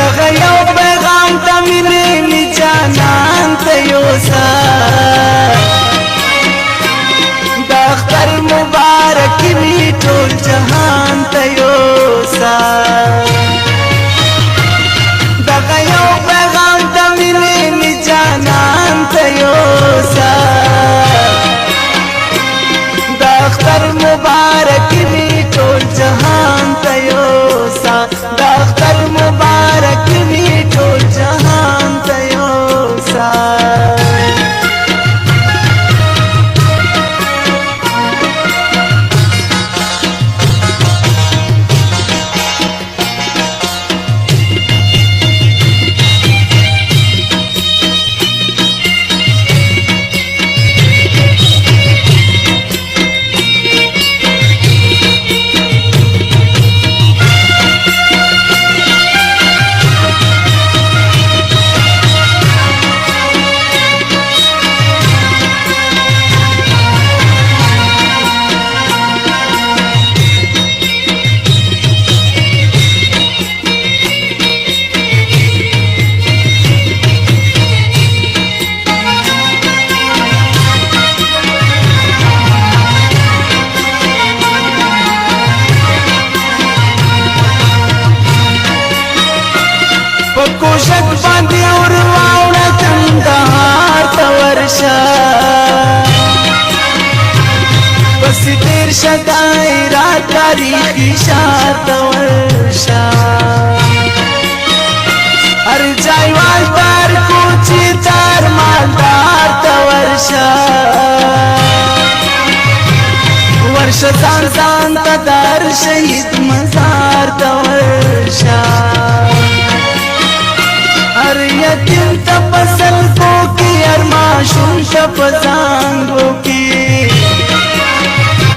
دغه یو پیغام ته مینې می جانان ته یوسه د اختر مبارک می ټول جهان ته یوسه دغه یو پیغام ته مینې می جانان ته یوسه د اختر مبارک می ټول جهان ته یوسه د اختر مبارک می ټول جهان ته یوسه کوشک باندې اور واوړه کندهار ته ورشه بس تیر شه دایره تاریخي ښار ته ورشه هر ځای وال تر کوچې تر مالدار ته ورشه ورشه ځان ځان ته در شهید مزار ته ورشه هر یتیم ته په سلګو کې هر ماشوم ته په زانګو کې